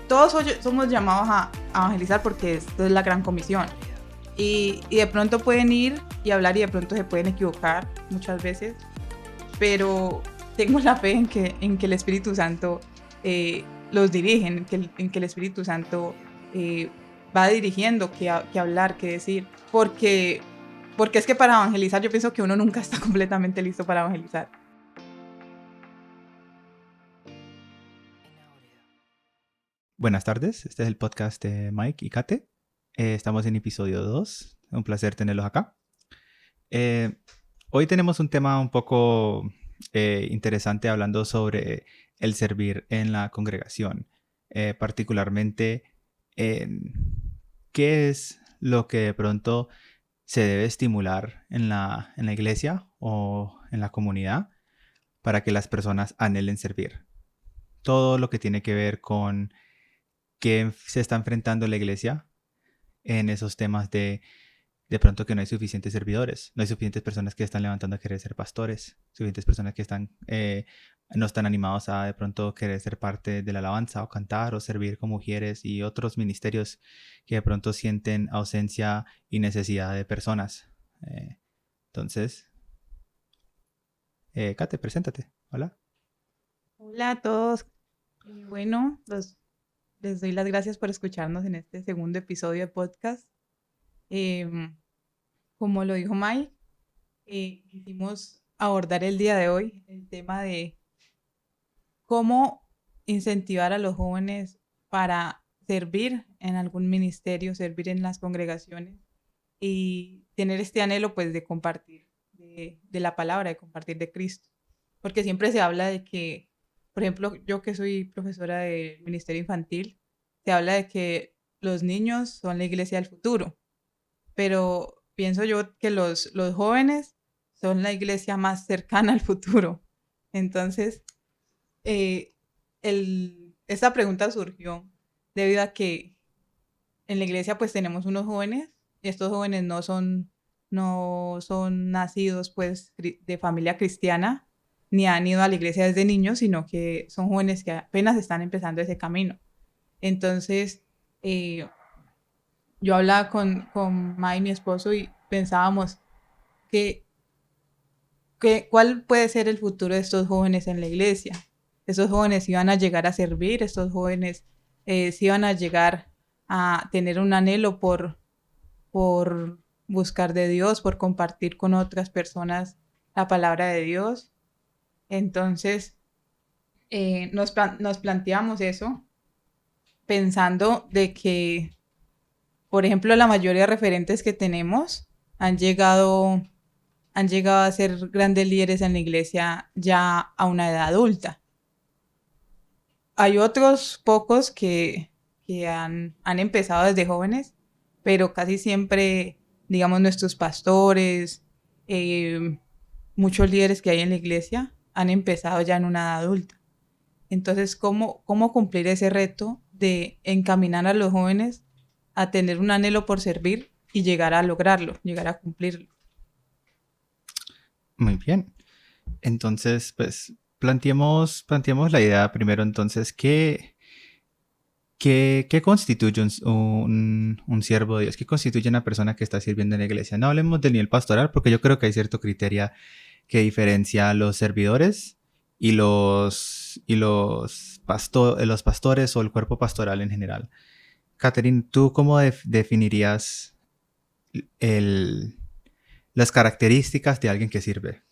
todos somos llamados a evangelizar porque esto es la gran comisión. Y de pronto pueden ir y hablar y de pronto se pueden equivocar muchas veces, pero tengo la fe en que el Espíritu Santo los dirige, en que el Espíritu Santo va dirigiendo qué hablar, qué decir, porque es que para evangelizar yo pienso que uno nunca está completamente listo para evangelizar. Buenas tardes, este es el podcast de Mike y Kate. Estamos en episodio 2, un placer tenerlos acá. Hoy tenemos un tema un poco interesante hablando sobre el servir en la congregación, particularmente en qué es lo que de pronto se debe estimular en la iglesia o en la comunidad para que las personas anhelen servir. Todo lo que tiene que ver con qué se está enfrentando la iglesia en esos temas de pronto que no hay suficientes servidores, no hay suficientes personas que están levantando a querer ser pastores, suficientes personas que no están animados a de pronto querer ser parte de la alabanza o cantar o servir con mujeres y otros ministerios que de pronto sienten ausencia y necesidad de personas. Entonces, Kate, preséntate. Hola. Hola a todos. Bueno, les doy las gracias por escucharnos en este segundo episodio de podcast. Como lo dijo Mike, quisimos abordar el día de hoy el tema de cómo incentivar a los jóvenes para servir en algún ministerio, servir en las congregaciones y tener este anhelo pues de compartir de la palabra, de compartir de Cristo. Porque siempre se habla de que, por ejemplo, yo que soy profesora del ministerio infantil, se habla de que los niños son la iglesia del futuro, pero pienso yo que los jóvenes son la iglesia más cercana al futuro. Entonces, eh, esta pregunta surgió debido a que en la iglesia pues tenemos unos jóvenes y estos jóvenes no son nacidos pues de familia cristiana ni han ido a la iglesia desde niños, sino que son jóvenes que apenas están empezando ese camino. Entonces, yo hablaba con Mai, mi esposo, y pensábamos que cuál puede ser el futuro de estos jóvenes en la iglesia. Estos jóvenes iban a llegar a servir, estos jóvenes sí iban a llegar a tener un anhelo por buscar de Dios, por compartir con otras personas la palabra de Dios. Entonces, nos planteamos eso pensando de que, por ejemplo, la mayoría de referentes que tenemos han llegado a ser grandes líderes en la iglesia ya a una edad adulta. Hay otros pocos que han empezado desde jóvenes, pero casi siempre, digamos, nuestros pastores, eh, muchos líderes que hay en la iglesia han empezado ya en una edad adulta. Entonces, ¿cómo cumplir ese reto de encaminar a los jóvenes a tener un anhelo por servir y llegar a lograrlo, llegar a cumplirlo? Muy bien. Entonces, pues planteemos la idea primero. Entonces, ¿qué constituye un siervo de Dios? ¿Qué constituye una persona que está sirviendo en la iglesia? No hablemos del nivel pastoral, porque yo creo que hay cierto criterio que diferencia a los servidores y los pastores o el cuerpo pastoral en general. Catherine, ¿tú cómo definirías el, las características de alguien que sirve?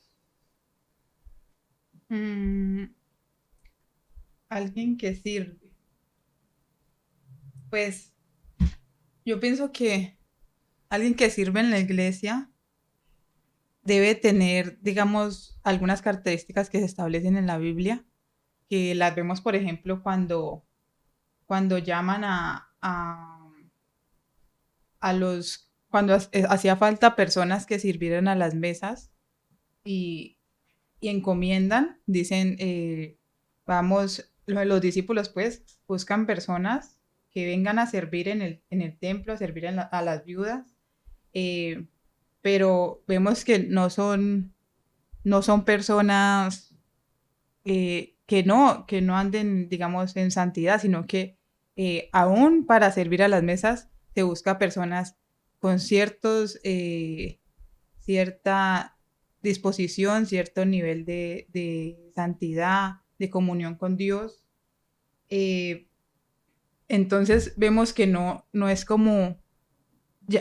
Mm, alguien que sirve. Pues yo pienso que alguien que sirve en la iglesia debe tener, digamos, algunas características que se establecen en la Biblia, que las vemos, por ejemplo, cuando llaman cuando hacía falta personas que sirvieran a las mesas y, y encomiendan, dicen, vamos, los discípulos pues buscan personas que vengan a servir en el templo, a servir a las viudas, eh, pero vemos que no son personas que no anden, digamos, en santidad, sino que aún para servir a las mesas se busca personas con cierta disposición, cierto nivel de santidad, de comunión con Dios. Eh, entonces vemos que no es como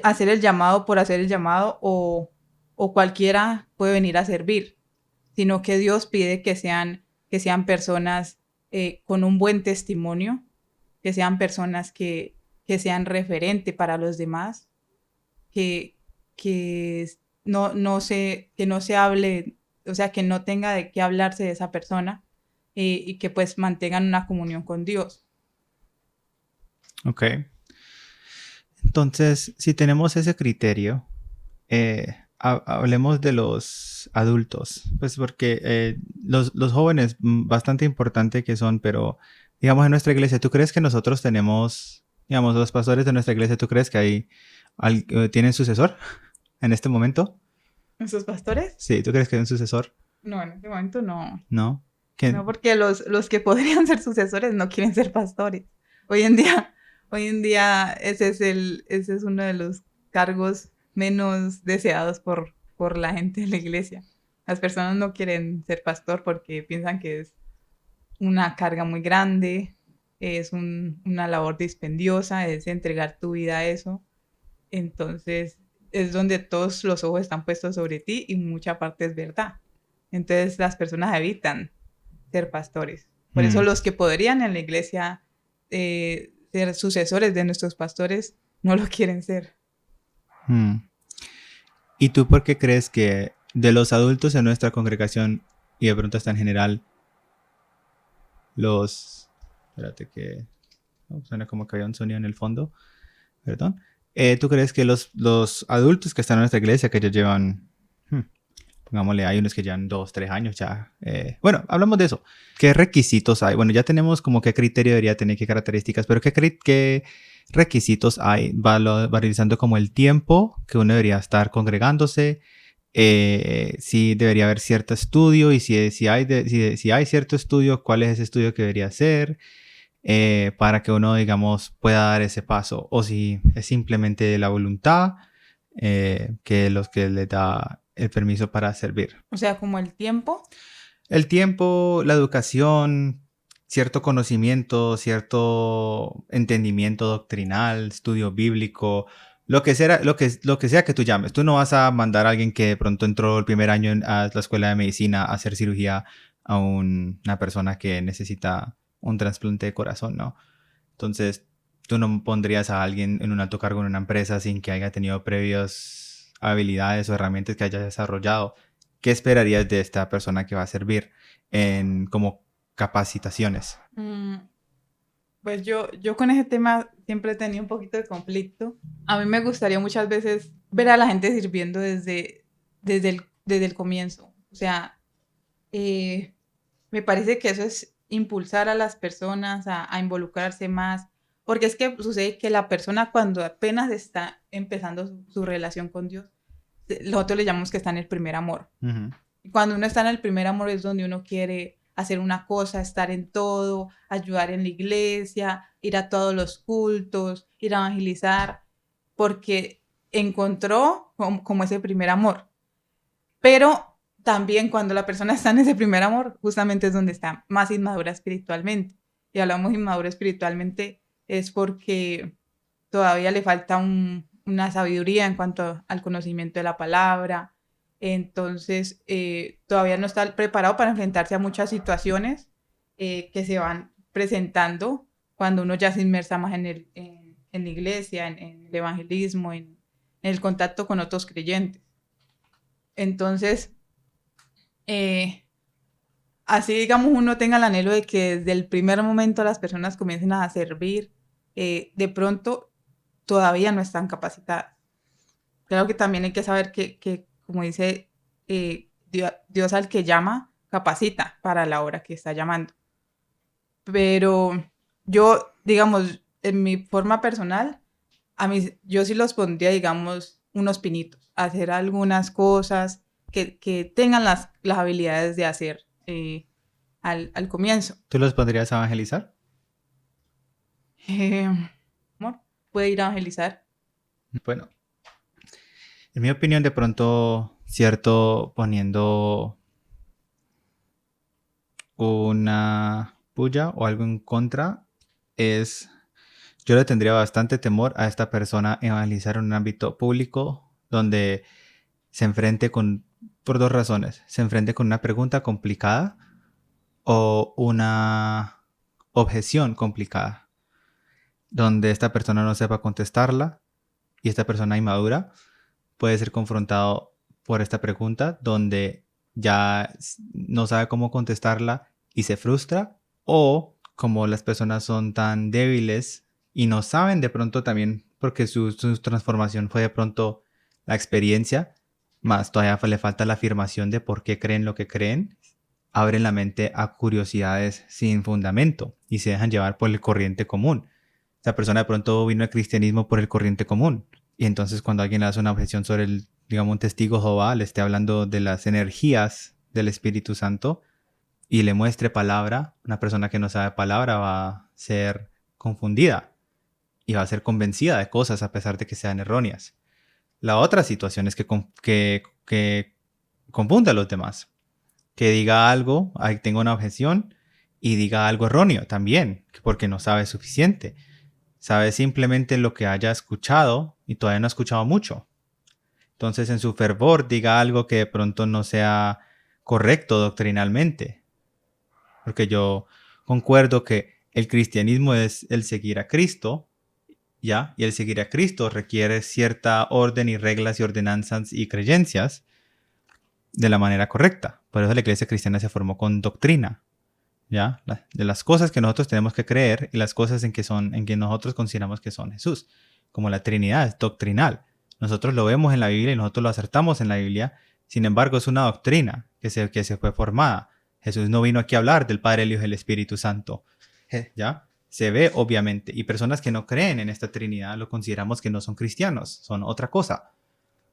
hacer el llamado por hacer el llamado o cualquiera puede venir a servir, sino que Dios pide que sean personas con un buen testimonio, que sean personas que sean referente para los demás, que, que que no se hable, o sea, que no tenga de qué hablarse de esa persona y que pues mantengan una comunión con Dios. Ok. Entonces, si tenemos ese criterio, hablemos de los adultos, pues porque los jóvenes, bastante importante que son, pero digamos en nuestra iglesia, ¿tú crees que nosotros tenemos, digamos, los pastores de nuestra iglesia, ¿tú crees que tienen sucesor en este momento? ¿Nuestros pastores? Sí, ¿tú crees que hay un sucesor? No, en este momento no. ¿No? No, porque los que podrían ser sucesores no quieren ser pastores. Hoy en día, hoy en día ese es uno de los cargos menos deseados por la gente de la iglesia. Las personas no quieren ser pastor porque piensan que es una carga muy grande, una labor dispendiosa, es entregar tu vida a eso. Entonces, es donde todos los ojos están puestos sobre ti y mucha parte es verdad. Entonces, las personas evitan ser pastores. Por eso Mm, los que podrían en la iglesia ser sucesores de nuestros pastores no lo quieren ser. mm. ¿Y tú por qué crees que de los adultos en nuestra congregación, y de pronto hasta en general, los... Espérate que... oh, suena como que había un sonido en el fondo. Perdón. ¿Tú crees que los adultos que están en nuestra iglesia, que ya llevan, pongámosle, hay unos que llevan 2, 3 años ya? Bueno, hablamos de eso. ¿Qué requisitos hay? Bueno, ya tenemos como qué criterio debería tener, qué características, pero qué requisitos hay? Valorizando como el tiempo que uno debería estar congregándose, si debería haber cierto estudio y si hay cierto estudio, ¿cuál es ese estudio que debería hacer? Para que uno, digamos, pueda dar ese paso. O si es simplemente la voluntad que los que le da el permiso para servir. O sea, como el tiempo. El tiempo, la educación, cierto conocimiento, cierto entendimiento doctrinal, estudio bíblico, lo que sea que tú llames. Tú no vas a mandar a alguien que de pronto entró el primer año a la escuela de medicina a hacer cirugía a una persona que necesita un trasplante de corazón, ¿no? Entonces, tú no pondrías a alguien en un alto cargo en una empresa sin que haya tenido previas habilidades o herramientas que haya desarrollado. ¿Qué esperarías de esta persona que va a servir en como capacitaciones? Mm, pues yo con ese tema siempre he tenido un poquito de conflicto. A mí me gustaría muchas veces ver a la gente sirviendo desde el comienzo. O sea, eh, me parece que eso es impulsar a las personas a involucrarse más, porque es que sucede que la persona cuando apenas está empezando su relación con Dios, nosotros le llamamos que está en el primer amor. Ujú. Y cuando uno está en el primer amor es donde uno quiere hacer una cosa, estar en todo, ayudar en la iglesia, ir a todos los cultos, ir a evangelizar, porque encontró como ese primer amor. Pero también cuando la persona está en ese primer amor, justamente es donde está más inmadura espiritualmente. Y hablamos inmadura espiritualmente es porque todavía le falta una sabiduría en cuanto al conocimiento de la palabra. Entonces, todavía no está preparado para enfrentarse a muchas situaciones que se van presentando cuando uno ya se inmersa más en la iglesia, en el evangelismo, en el contacto con otros creyentes. Entonces, eh, así digamos uno tenga el anhelo de que desde el primer momento las personas comiencen a servir, de pronto todavía no están capacitadas. Claro que también hay que saber que como dice Dios al que llama, capacita para la obra que está llamando. Pero yo, digamos, en mi forma personal, yo sí los pondría, digamos, unos pinitos, hacer algunas cosas que tengan las habilidades de hacer al comienzo. ¿Tú los pondrías a evangelizar? Eh, amor, puede ir a evangelizar. Bueno, en mi opinión, de pronto, cierto, poniendo una puya o algo en contra, es, yo le tendría bastante temor a esta persona evangelizar en un ámbito público donde se enfrente con, por dos razones, se enfrente con una pregunta complicada o una objeción complicada, donde esta persona no sepa contestarla y esta persona inmadura puede ser confrontado por esta pregunta donde ya no sabe cómo contestarla y se frustra, o como las personas son tan débiles y no saben de pronto también porque su transformación fue de pronto la experiencia, más todavía le falta la afirmación de por qué creen lo que creen, abren la mente a curiosidades sin fundamento y se dejan llevar por el corriente común. Esa persona de pronto vino al cristianismo por el corriente común. Y entonces cuando alguien le hace una objeción sobre el, digamos, un testigo Jehová, le esté hablando de las energías del Espíritu Santo y le muestre palabra, una persona que no sabe palabra va a ser confundida y va a ser convencida de cosas a pesar de que sean erróneas. La otra situación es que confunda a los demás. Que diga algo, ahí tengo una objeción, y diga algo erróneo también, porque no sabe suficiente. Sabe simplemente lo que haya escuchado y todavía no ha escuchado mucho. Entonces, en su fervor, diga algo que de pronto no sea correcto doctrinalmente. Porque yo concuerdo que el cristianismo es el seguir a Cristo, ¿ya? Y el seguir a Cristo requiere cierta orden y reglas y ordenanzas y creencias de la manera correcta. Por eso la iglesia cristiana se formó con doctrina, ¿ya? De las cosas que nosotros tenemos que creer y las cosas en que nosotros consideramos que son Jesús. Como la Trinidad es doctrinal. Nosotros lo vemos en la Biblia y nosotros lo acertamos en la Biblia. Sin embargo, es una doctrina que se fue formada. Jesús no vino aquí a hablar del Padre, el Hijo y el Espíritu Santo. ¿Ya? Se ve obviamente. Y personas que no creen en esta Trinidad lo consideramos que no son cristianos, son otra cosa.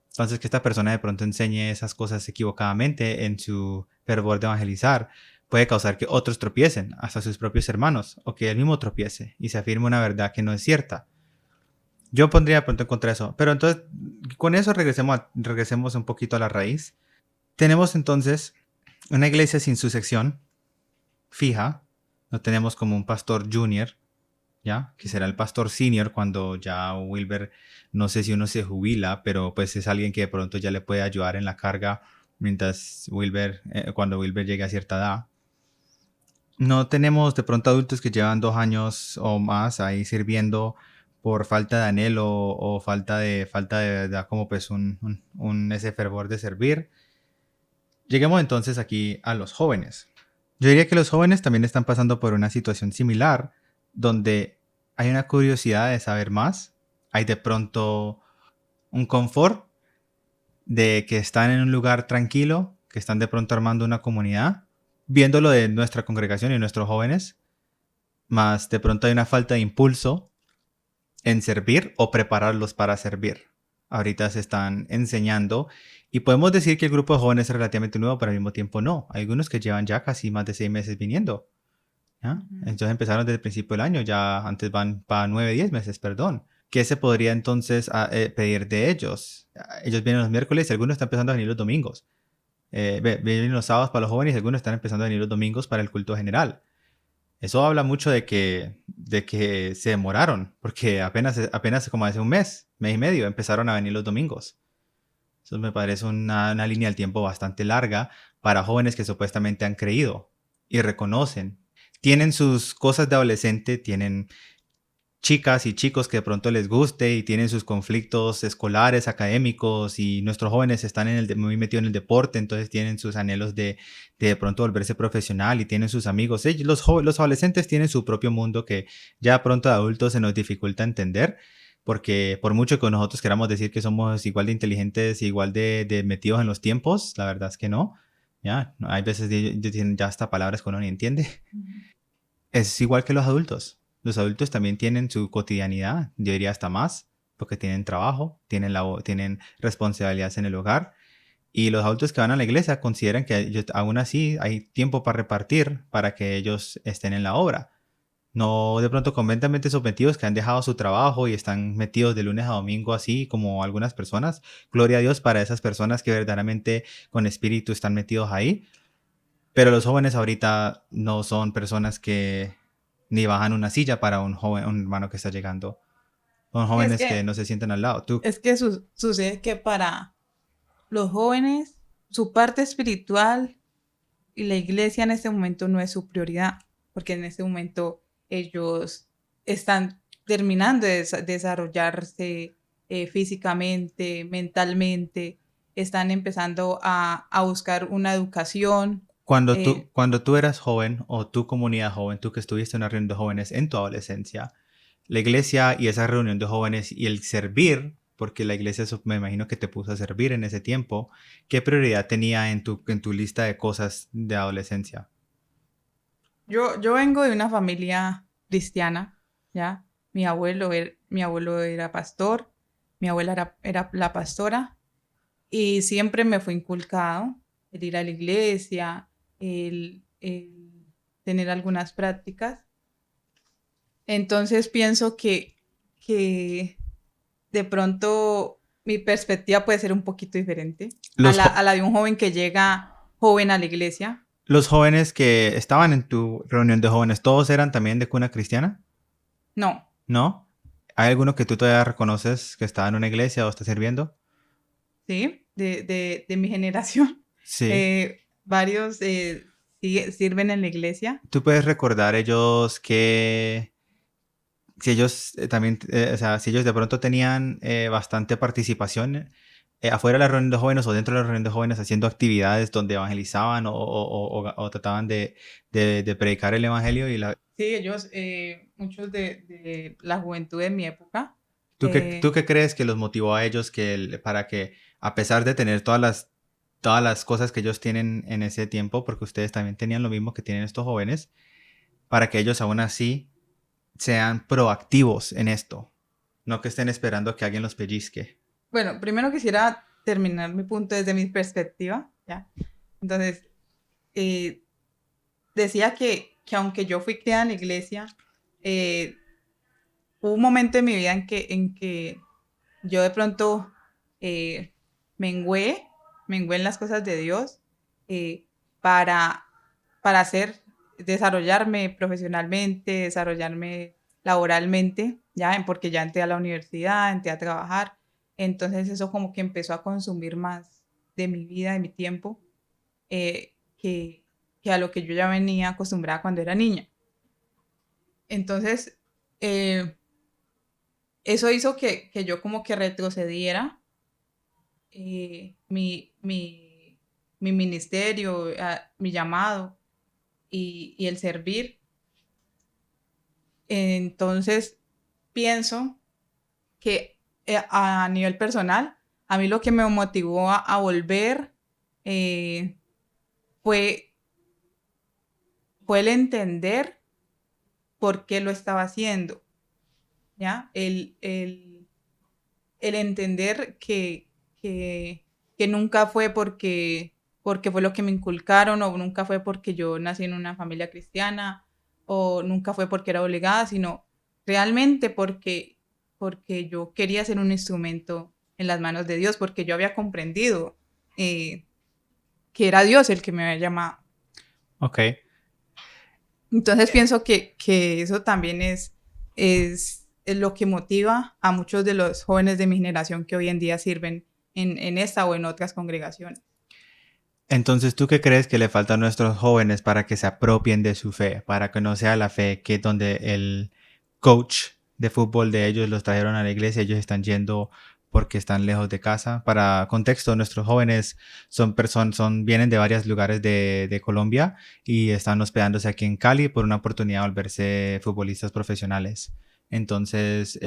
Entonces, que esta persona de pronto enseñe esas cosas equivocadamente en su fervor de evangelizar puede causar que otros tropiecen, hasta sus propios hermanos, o que él mismo tropiece y se afirme una verdad que no es cierta. Yo pondría de pronto en contra de eso. Pero entonces, con eso regresemos un poquito a la raíz. Tenemos entonces una iglesia sin su sección fija. No tenemos como un pastor junior, ¿ya? Que será el pastor senior cuando ya Wilber, no sé si uno se jubila, pero pues es alguien que de pronto ya le puede ayudar en la carga mientras Wilber, cuando Wilber llegue a cierta edad. No tenemos de pronto adultos que llevan 2 años o más ahí sirviendo por falta de anhelo o falta de verdad, como pues ese fervor de servir. Lleguemos entonces aquí a los jóvenes. Yo diría que los jóvenes también están pasando por una situación similar, donde hay una curiosidad de saber más, hay de pronto un confort de que están en un lugar tranquilo, que están de pronto armando una comunidad, viéndolo de nuestra congregación y nuestros jóvenes, más de pronto hay una falta de impulso en servir o prepararlos para servir. Ahorita se están enseñando y podemos decir que el grupo de jóvenes es relativamente nuevo, pero al mismo tiempo no. Hay algunos que llevan ya casi más de 6 meses viniendo. ¿Ya? Entonces empezaron desde el principio del año, ya antes van para 9, 10 meses, perdón. ¿Qué se podría entonces pedir de ellos? Ellos vienen los miércoles y algunos están empezando a venir los domingos. Vienen los sábados para los jóvenes y algunos están empezando a venir los domingos para el culto general. Eso habla mucho de que se demoraron, porque apenas como hace un mes y medio, empezaron a venir los domingos. Eso me parece una línea del tiempo bastante larga para jóvenes que supuestamente han creído y reconocen. Tienen sus cosas de adolescente, tienen chicas y chicos que de pronto les guste y tienen sus conflictos escolares, académicos, y nuestros jóvenes están muy metidos en el deporte, entonces tienen sus anhelos de pronto volverse profesional y tienen sus amigos. Los adolescentes tienen su propio mundo que ya pronto de adultos se nos dificulta entender, porque por mucho que nosotros queramos decir que somos igual de inteligentes, igual de metidos en los tiempos, la verdad es que no. Ya, hay veces tienen ya hasta palabras que uno ni entiende. Es igual que los adultos. Los adultos también tienen su cotidianidad, yo diría hasta más, porque tienen trabajo, tienen responsabilidades en el hogar. Y los adultos que van a la iglesia consideran que aún así hay tiempo para repartir para que ellos estén en la obra. no de pronto completamente sometidos, que han dejado su trabajo y están metidos de lunes a domingo así como algunas personas. Gloria a Dios para esas personas que verdaderamente con espíritu están metidos ahí. Pero los jóvenes ahorita no son personas que ni bajan una silla para un joven, un hermano que está llegando. Son Y jóvenes que no se sientan al lado. Tú, es que sucede que para los jóvenes, su parte espiritual y la iglesia en este momento no es su prioridad, porque en este momento ellos están terminando de desarrollarse físicamente, mentalmente, están empezando a buscar una educación. cuando tú eras joven o tu comunidad joven, tú que estuviste en una reunión de jóvenes en tu adolescencia, la iglesia y esa reunión de jóvenes y el servir, porque la iglesia me imagino que te puso a servir en ese tiempo, ¿qué prioridad tenía en tu lista de cosas de adolescencia? Yo vengo de una familia cristiana, ¿ya? Mi abuelo era pastor, mi abuela era la pastora, y siempre me fue inculcado el ir a la iglesia, el tener algunas prácticas. Entonces pienso que de pronto mi perspectiva puede ser un poquito diferente Los, a la de un joven que llega joven a la iglesia. los jóvenes que estaban en tu reunión de jóvenes, ¿todos eran también de cuna cristiana? No, ¿No? ¿Hay alguno que tú todavía reconoces que está en una iglesia o está sirviendo? ¿sí? De mi generación. Sí. Varios sirven en la iglesia. ¿Tú puedes recordar ellos que si ellos también, o sea, si ellos de pronto tenían bastante participación afuera de la reunión de jóvenes o dentro de la reunión de jóvenes haciendo actividades donde evangelizaban o trataban de predicar el evangelio y la... Sí, ellos, muchos de la juventud de mi época, ¿Tú qué crees que los motivó a ellos para que, a pesar de tener todas las cosas que ellos tienen en ese tiempo, porque ustedes también tenían lo mismo que tienen estos jóvenes, para que ellos aún así sean proactivos en esto, no que estén esperando que alguien los pellizque? bueno, primero quisiera terminar mi punto desde mi perspectiva, ¿ya? Entonces, eh, decía que aunque yo fui criada en la iglesia, eh, hubo un momento en mi vida en que yo de pronto eh, mengué, mengué en las cosas de Dios eh, para, para hacer, desarrollarme profesionalmente, desarrollarme laboralmente, ya, porque ya entré a la universidad, entré a trabajar, entonces eso como que empezó a consumir más de mi vida, de mi tiempo, eh, que, que a lo que yo ya venía acostumbrada cuando era niña. Entonces, eh, eso hizo que yo como que retrocediera mi ministerio, mi llamado y el servir. Entonces, pienso que a nivel personal, a mí lo que me motivó a volver eh, fue, fue el entender por qué lo estaba haciendo, ¿ya? El entender que nunca fue porque fue lo que me inculcaron o nunca fue porque yo nací en una familia cristiana o nunca fue porque era obligada, sino realmente porque yo quería ser un instrumento en las manos de Dios, porque yo había comprendido eh, que era Dios el que me había llamado. Ok. Entonces pienso que eso también es lo que motiva a muchos de los jóvenes de mi generación que hoy en día sirven en esta o en otras congregaciones. Entonces, ¿tú qué crees que le falta a nuestros jóvenes para que se apropien de su fe? Para que no sea la fe que donde el coach de fútbol de ellos los trajeron a la iglesia, ellos están yendo porque están lejos de casa. Para contexto, nuestros jóvenes vienen de varios lugares de Colombia y están hospedándose aquí en Cali por una oportunidad de volverse futbolistas profesionales. Entonces,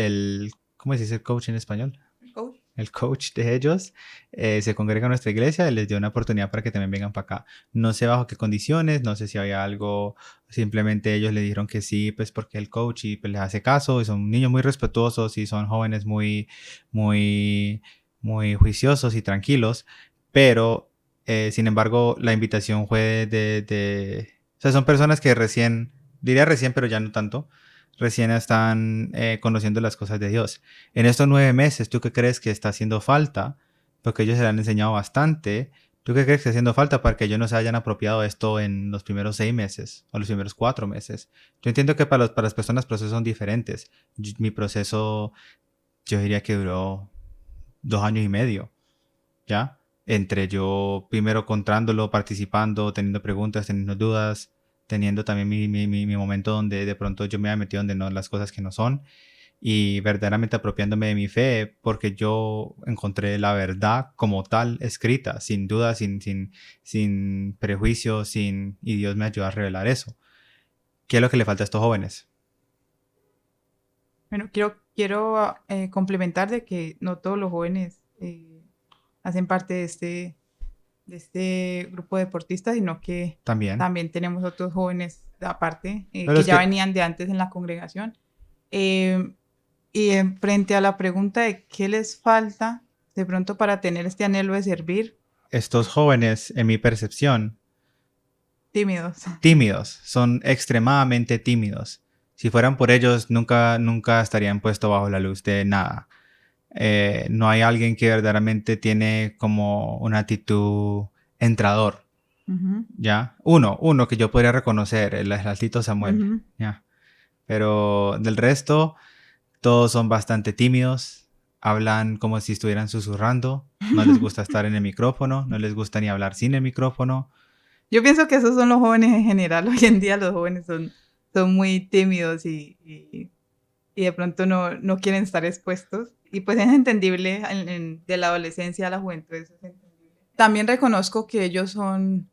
¿cómo se dice coach en español? Coach. El coach de ellos se congrega a nuestra iglesia y les dio una oportunidad para que también vengan para acá. No sé bajo qué condiciones, no sé si había algo, simplemente ellos le dijeron que sí, pues porque el coach y pues les hace caso y son niños muy respetuosos y son jóvenes muy, muy juiciosos y tranquilos, pero sin embargo la invitación fue o sea, son personas que recién diría recién, pero ya no tanto, recién están conociendo las cosas de Dios. En estos 9 meses, ¿tú qué crees que está haciendo falta? Porque ellos se le han enseñado bastante. ¿Tú qué crees que está haciendo falta para que ellos no se hayan apropiado de esto en los primeros 6 meses o los primeros 4 meses? Yo entiendo que para las personas procesos son diferentes. Mi proceso, yo diría que duró 2 años y medio, ¿ya? Entre yo primero encontrándolo, participando, teniendo preguntas, teniendo dudas, teniendo también mi momento donde de pronto yo me había metido donde no las cosas que no son y verdaderamente apropiándome de mi fe porque yo encontré la verdad como tal escrita, sin duda, sin prejuicios, y Dios me ayudó a revelar eso. ¿Qué es lo que le falta a estos jóvenes? Bueno, quiero complementar de que no todos los jóvenes hacen parte de este grupo de deportistas, sino que También. también tenemos otros jóvenes aparte Pero que es ya que venían de antes en la congregación. Y frente a la pregunta de qué les falta de pronto para tener este anhelo de servir, estos jóvenes, en mi percepción, tímidos. tímidos, son extremadamente tímidos. Si fueran por ellos, nunca estarían puestos bajo la luz de nada. No hay alguien que verdaderamente tiene como una actitud entrador, Ujú, ¿ya? Uno que yo podría reconocer, el altito Samuel, ujú. ¿ya? Pero del resto, todos son bastante tímidos, hablan como si estuvieran susurrando, no les gusta estar en el micrófono, no les gusta ni hablar sin el micrófono. Yo pienso que esos son los jóvenes en general. Hoy en día los jóvenes son muy tímidos y de pronto no quieren estar expuestos. Y pues es entendible de la adolescencia a la juventud. Eso es entendible. También reconozco que ellos son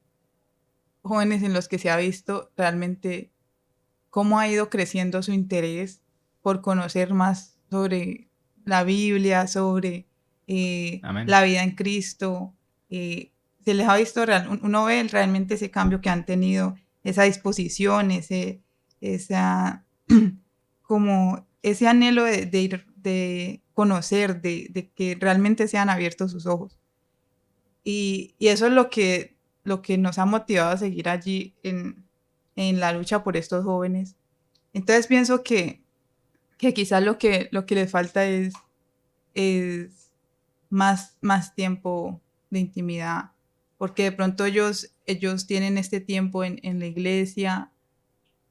jóvenes en los que se ha visto realmente cómo ha ido creciendo su interés por conocer más sobre la Biblia, sobre Amén. la vida en Cristo. Se les ha visto, uno ve realmente ese cambio que han tenido, esa disposición, esa, como ese anhelo de conocer, de que realmente sean abiertos sus ojos. Y eso es lo que nos ha motivado a seguir allí en la lucha por estos jóvenes. Entonces pienso que quizás lo que les falta es más tiempo de intimidad, porque de pronto ellos tienen este tiempo en la iglesia,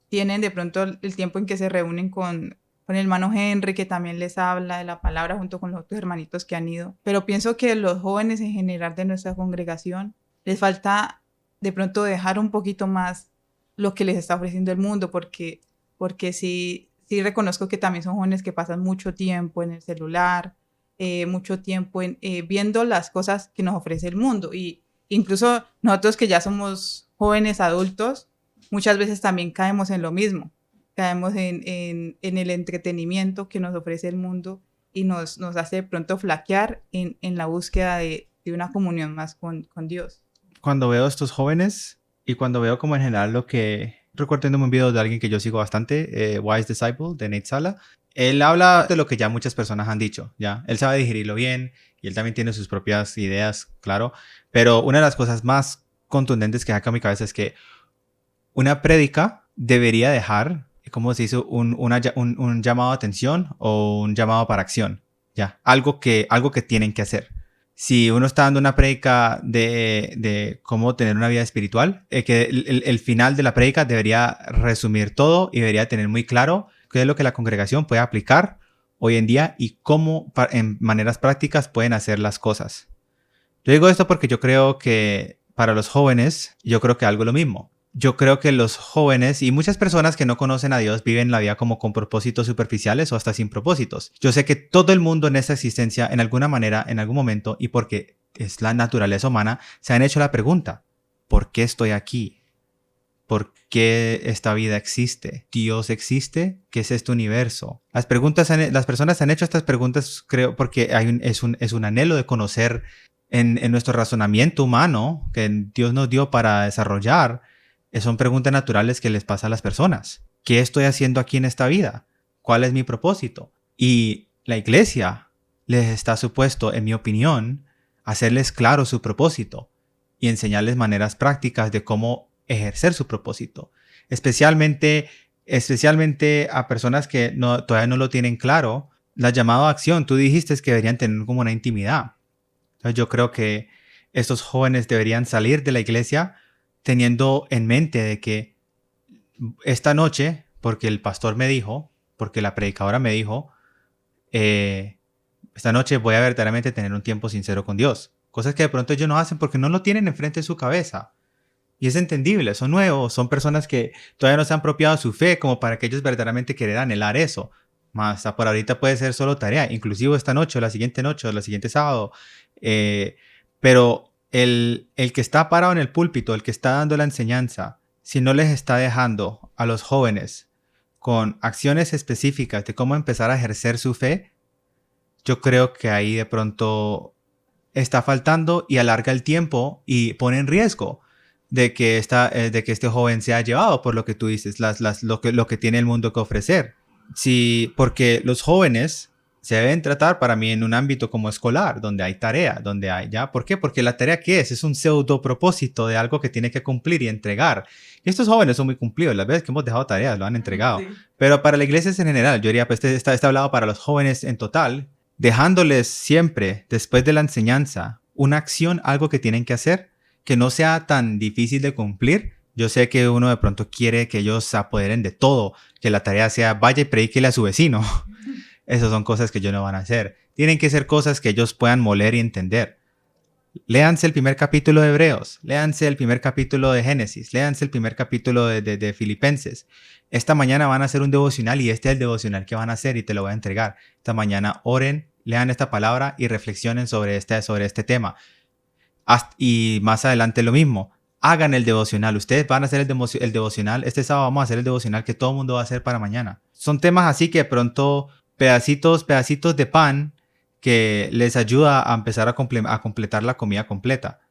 tienen de pronto el tiempo en que se reúnen con el hermano Henry, que también les habla de la palabra junto con los otros hermanitos que han ido. Pero pienso que los jóvenes en general de nuestra congregación les falta de pronto dejar un poquito más lo que les está ofreciendo el mundo, porque sí reconozco que también son jóvenes que pasan mucho tiempo en el celular, mucho tiempo viendo las cosas que nos ofrece el mundo. Y incluso nosotros que ya somos jóvenes adultos, muchas veces también caemos en lo mismo. Caemos en el entretenimiento que nos ofrece el mundo y nos hace de pronto flaquear en la búsqueda de una comunión más con Dios. Cuando veo a estos jóvenes y cuando veo como en general lo que... Recuerdo un video de alguien que yo sigo bastante, Wise Disciple, de Nate Sala. Él habla de lo que ya muchas personas han dicho, ¿ya? Él sabe digerirlo bien y él también tiene sus propias ideas, claro. Pero una de las cosas más contundentes que saca a mi cabeza es que una prédica debería dejar, como se dice, un llamado a atención o un llamado para acción, ¿ya? Algo que tienen que hacer. Si uno está dando una prédica de cómo tener una vida espiritual, que el final de la prédica debería resumir todo y debería tener muy claro qué es lo que la congregación puede aplicar hoy en día y cómo en maneras prácticas pueden hacer las cosas. Yo digo esto porque yo creo que para los jóvenes, yo creo que algo es lo mismo. Yo creo que los jóvenes y muchas personas que no conocen a Dios viven la vida como con propósitos superficiales o hasta sin propósitos. Yo sé que todo el mundo en esta existencia, en alguna manera, en algún momento, y porque es la naturaleza humana, se han hecho la pregunta, ¿por qué estoy aquí? ¿Por qué esta vida existe? ¿Dios existe? ¿Qué es este universo? Las personas han hecho estas preguntas, creo, porque es un anhelo de conocer en nuestro razonamiento humano que Dios nos dio para desarrollar. Son preguntas naturales que les pasa a las personas. ¿Qué estoy haciendo aquí en esta vida? ¿Cuál es mi propósito? Y la iglesia les está supuesto, en mi opinión, hacerles claro su propósito y enseñarles maneras prácticas de cómo ejercer su propósito. Especialmente especialmente a personas que todavía no lo tienen claro, la llamada a acción, tú dijiste que deberían tener como una intimidad. Entonces yo creo que estos jóvenes deberían salir de la iglesia teniendo en mente de que esta noche, porque el pastor me dijo, porque la predicadora me dijo, eh, esta noche voy a verdaderamente tener un tiempo sincero con Dios. Cosas que de pronto ellos no hacen porque no lo tienen enfrente de su cabeza. Y es entendible, son nuevos, son personas que todavía no se han apropiado su fe como para que ellos verdaderamente quieran anhelar eso. Más por ahorita puede ser solo tarea, inclusive esta noche o la siguiente noche o la siguiente sábado. Eh, pero el que está parado en el púlpito, el que está dando la enseñanza, si no les está dejando a los jóvenes con acciones específicas de cómo empezar a ejercer su fe, yo creo que ahí de pronto está faltando y alarga el tiempo y pone en riesgo de que este joven sea llevado por lo que tú dices, lo que tiene el mundo que ofrecer. Sí, porque los jóvenes se deben tratar para mí en un ámbito como escolar, donde hay tarea, donde hay, ¿ya? ¿Por qué? Porque la tarea, ¿qué es? Es un pseudo propósito de algo que tiene que cumplir y entregar. Y estos jóvenes son muy cumplidos, las veces que hemos dejado tareas lo han entregado. Sí. Pero para la iglesia en general, yo diría, pues está hablado para los jóvenes en total, dejándoles siempre, después de la enseñanza, una acción, algo que tienen que hacer, que no sea tan difícil de cumplir. Yo sé que uno de pronto quiere que ellos se apoderen de todo, que la tarea sea vaya y predíquele a su vecino. Esas son cosas que ellos no van a hacer. Tienen que ser cosas que ellos puedan moler y entender. Léanse el primer capítulo de Hebreos, léanse el primer capítulo de Génesis, léanse el primer capítulo de Filipenses. Esta mañana van a hacer un devocional y este es el devocional que van a hacer y te lo voy a entregar. Esta mañana oren, lean esta palabra y reflexionen sobre este tema. Y más adelante lo mismo. Hagan el devocional. Ustedes van a hacer el devocional. Este sábado vamos a hacer el devocional que todo el mundo va a hacer para mañana. Son temas así que de pronto pedacitos de pan que les ayuda a empezar a completar la comida completa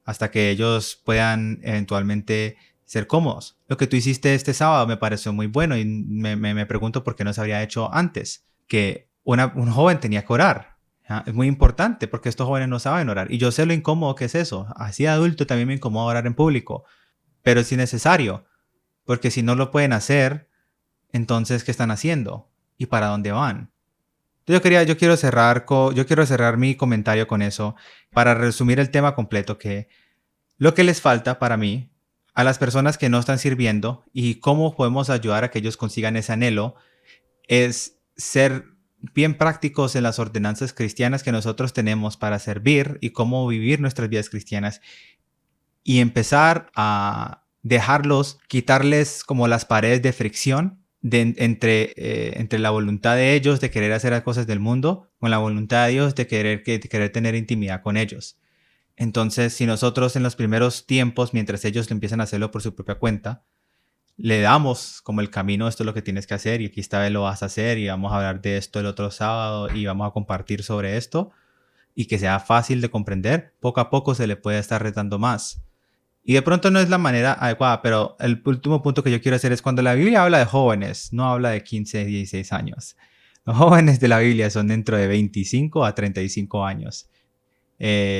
hasta que ellos puedan eventualmente ser cómodos. Lo que tú hiciste este sábado me pareció muy bueno y me pregunto por qué no se habría hecho antes, que un joven tenía que orar. Es muy importante porque estos jóvenes no saben orar. Y yo sé lo incómodo que es eso. Así de adulto también me incomoda orar en público. Pero es innecesario. Porque si no lo pueden hacer, entonces, ¿qué están haciendo? ¿Y para dónde van? Yo quiero cerrar mi comentario con eso para resumir el tema completo, que lo que les falta para mí a las personas que no están sirviendo y cómo podemos ayudar a que ellos consigan ese anhelo es ser bien prácticos en las ordenanzas cristianas que nosotros tenemos para servir y cómo vivir nuestras vidas cristianas y empezar a quitarles como las paredes de fricción entre la voluntad de ellos de querer hacer las cosas del mundo con la voluntad de Dios de querer tener intimidad con ellos. Entonces, si nosotros en los primeros tiempos, mientras ellos empiezan a hacerlo por su propia cuenta, le damos como el camino, esto es lo que tienes que hacer y aquí esta vez lo vas a hacer y vamos a hablar de esto el otro sábado y vamos a compartir sobre esto y que sea fácil de comprender, poco a poco se le puede estar retando más. Y de pronto no es la manera adecuada, pero el último punto que yo quiero hacer es cuando la Biblia habla de jóvenes, no habla de 15, 16 años. Los jóvenes de la Biblia son dentro de 25 a 35 años.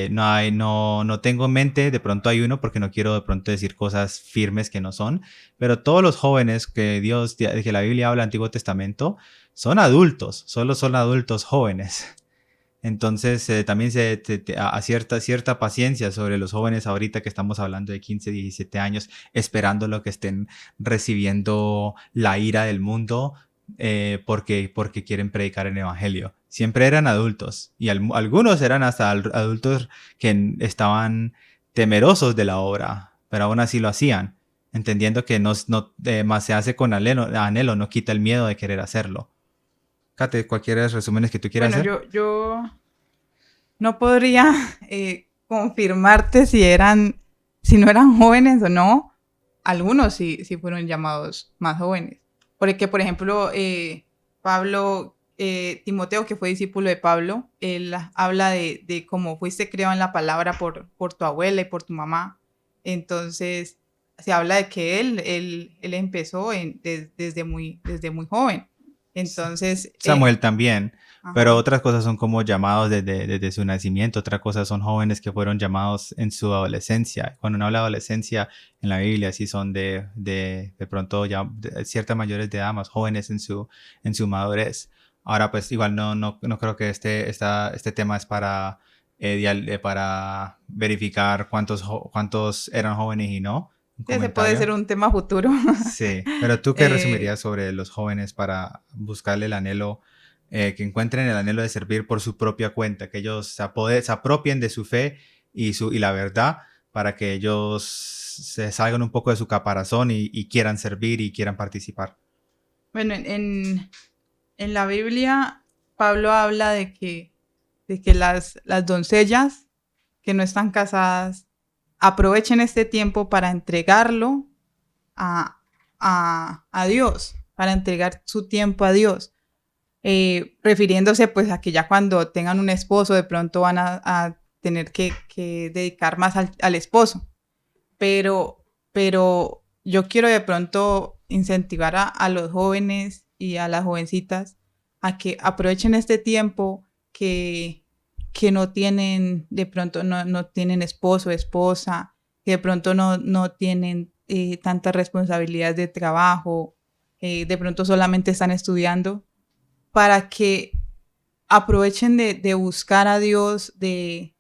No tengo en mente, de pronto hay uno porque no quiero de pronto decir cosas firmes que no son, pero todos los jóvenes que la Biblia habla, Antiguo Testamento, son adultos, solo son adultos jóvenes. Entonces también a cierta paciencia sobre los jóvenes ahorita que estamos hablando de 15, 17 años, esperando lo que estén recibiendo la ira del mundo porque quieren predicar el evangelio. Siempre eran adultos y algunos eran hasta adultos que estaban temerosos de la obra, pero aún así lo hacían, entendiendo que más se hace con anhelo, no quita el miedo de querer hacerlo. Kate, cualquiera de los resúmenes que tú quieras Bueno, hacer. yo no podría confirmarte si no eran jóvenes o no. Algunos sí fueron llamados más jóvenes. Porque, por ejemplo, Pablo, Timoteo, que fue discípulo de Pablo, él habla de cómo fuiste criado en la palabra por tu abuela y por tu mamá. Entonces, se habla de que él empezó desde muy joven. Entonces, Samuel también. Pero Ajá. otras cosas son como llamados desde su nacimiento, otras cosas son jóvenes que fueron llamados en su adolescencia. Cuando uno habla de adolescencia en la Biblia, sí son de pronto ya ciertas mayores de edad, más jóvenes en su madurez. Ahora, pues igual no creo que este tema es para verificar cuántos eran jóvenes y no. Un Ese puede comentario. ser un tema futuro. Sí, pero ¿tú qué Eh, resumirías sobre los jóvenes para buscarle el anhelo, que encuentren el anhelo de servir por su propia cuenta, que ellos se apropien de su fe y la verdad para que ellos se salgan un poco de su caparazón y quieran servir y quieran participar? bueno, en la Biblia, Pablo habla de que las doncellas que no están casadas aprovechen este tiempo para entregarlo a, a Dios, para entregar su tiempo a Dios. Refiriéndose pues a que ya cuando tengan un esposo de pronto van a tener que dedicar más al esposo. Pero yo quiero de pronto incentivar a los jóvenes y a las jovencitas a que aprovechen este tiempo que no tienen, de pronto no tienen esposo, esposa, que de pronto no tienen tantas responsabilidades de trabajo, de pronto solamente están estudiando, para que aprovechen de buscar a Dios, de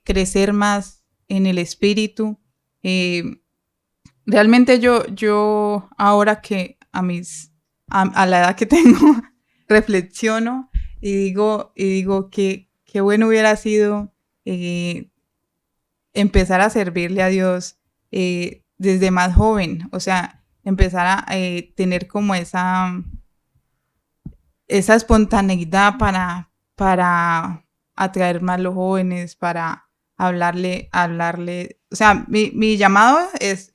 crecer más en el espíritu. Eh, Realmente yo ahora que a la edad que tengo, reflexiono y digo que bueno hubiera sido eh, empezar a servirle a Dios desde más joven, o sea, empezar a tener como esa espontaneidad para atraer más los jóvenes, para hablarle. O sea, mi llamado es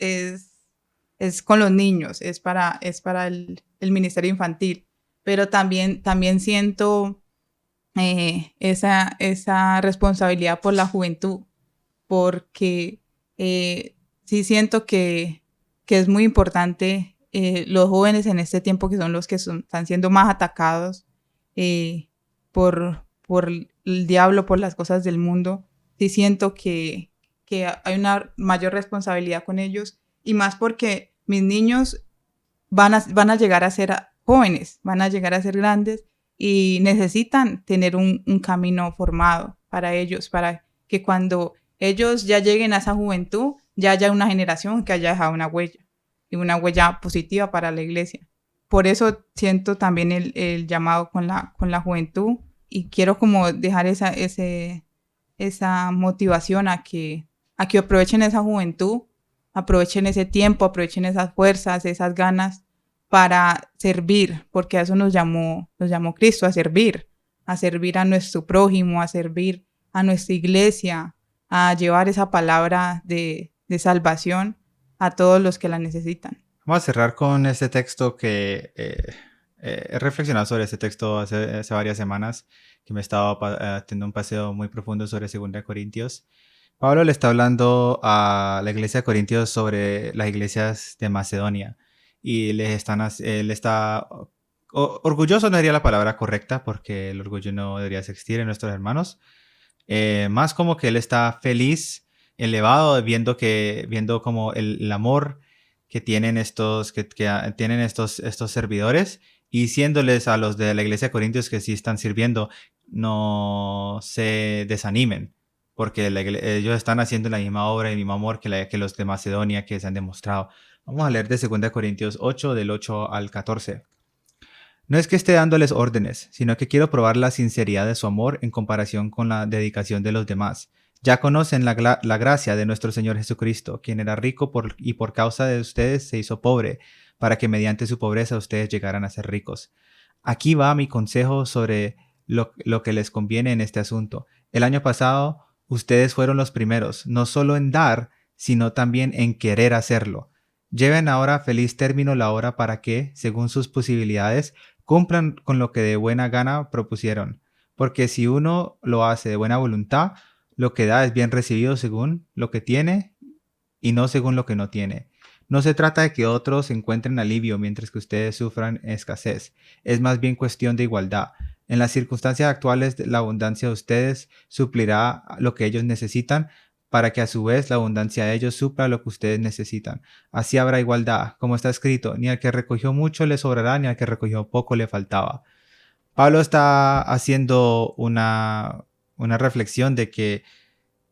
con los niños, es para el ministerio infantil, pero también siento esa responsabilidad por la juventud, porque sí siento que es muy importante los jóvenes en este tiempo que son los que están siendo más atacados por el diablo, por las cosas del mundo. Sí siento que hay una mayor responsabilidad con ellos y más porque mis niños van a llegar a ser jóvenes, van a llegar a ser grandes y necesitan tener un camino formado para ellos, para que cuando ellos ya lleguen a esa juventud, ya haya una generación que haya dejado una huella y una huella positiva para la iglesia. Por eso siento también el llamado con la juventud y quiero como dejar esa motivación a que aprovechen esa juventud, aprovechen ese tiempo, aprovechen esas fuerzas, esas ganas para servir, porque a eso nos llamó Cristo, a servir a nuestro prójimo, a servir a nuestra iglesia, a llevar esa palabra de salvación a todos los que la necesitan. Vamos a cerrar con este texto que he reflexionado sobre este texto hace varias semanas, que me estaba teniendo un paseo muy profundo sobre 2 Corintios. Pablo le está hablando a la iglesia de Corintios sobre las iglesias de Macedonia y él está orgulloso, no sería la palabra correcta porque el orgullo no debería existir en nuestros hermanos. Más como que él está feliz, elevado, viendo como el amor que tienen tienen estos servidores y diciéndoles a los de la iglesia de Corintios que sí están sirviendo, no se desanimen, porque ellos están haciendo la misma obra y el mismo amor que los de Macedonia que se han demostrado. Vamos a leer de 2 Corintios 8, del 8 al 14. No es que esté dándoles órdenes, sino que quiero probar la sinceridad de su amor en comparación con la dedicación de los demás. Ya conocen la gracia de nuestro Señor Jesucristo, quien era rico y por causa de ustedes se hizo pobre, para que mediante su pobreza ustedes llegaran a ser ricos. Aquí va mi consejo sobre lo que les conviene en este asunto. El año pasado ustedes fueron los primeros, no solo en dar, sino también en querer hacerlo. Lleven ahora a feliz término la obra para que, según sus posibilidades, cumplan con lo que de buena gana propusieron, porque si uno lo hace de buena voluntad, lo que da es bien recibido según lo que tiene y no según lo que no tiene. No se trata de que otros encuentren alivio mientras que ustedes sufran escasez, es más bien cuestión de igualdad. En las circunstancias actuales, la abundancia de ustedes suplirá lo que ellos necesitan para que a su vez la abundancia de ellos supla lo que ustedes necesitan. Así habrá igualdad, como está escrito, ni al que recogió mucho le sobrará, ni al que recogió poco le faltaba. Pablo está haciendo una reflexión de que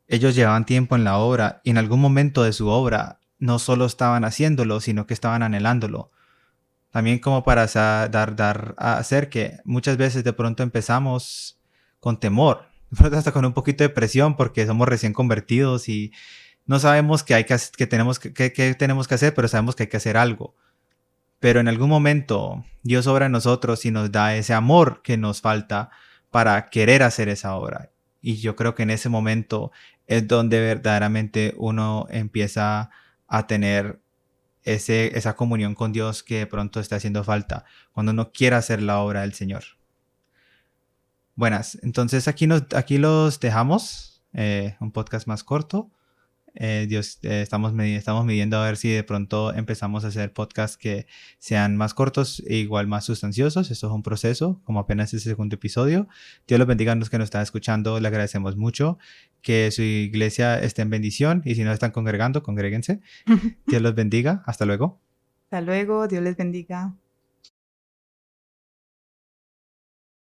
ellos llevaban tiempo en la obra y en algún momento de su obra no solo estaban haciéndolo, sino que estaban anhelándolo. También como para dar a hacer que muchas veces de pronto empezamos con temor, de pronto hasta con un poquito de presión porque somos recién convertidos y no sabemos qué tenemos que hacer, pero sabemos que hay que hacer algo. Pero en algún momento Dios obra en nosotros y nos da ese amor que nos falta para querer hacer esa obra. Y yo creo que en ese momento es donde verdaderamente uno empieza a tener esa comunión con Dios que de pronto está haciendo falta, cuando uno quiere hacer la obra del Señor. Buenas, entonces aquí los dejamos, un podcast más corto. Estamos midiendo a ver si de pronto empezamos a hacer podcasts que sean más cortos e igual más sustanciosos. Esto es un proceso, como apenas es el segundo episodio. Dios los bendiga a los que nos están escuchando, le agradecemos mucho. Que su iglesia esté en bendición y si no están congregando, congréguense. Dios los bendiga. Hasta luego. Hasta luego, Dios les bendiga.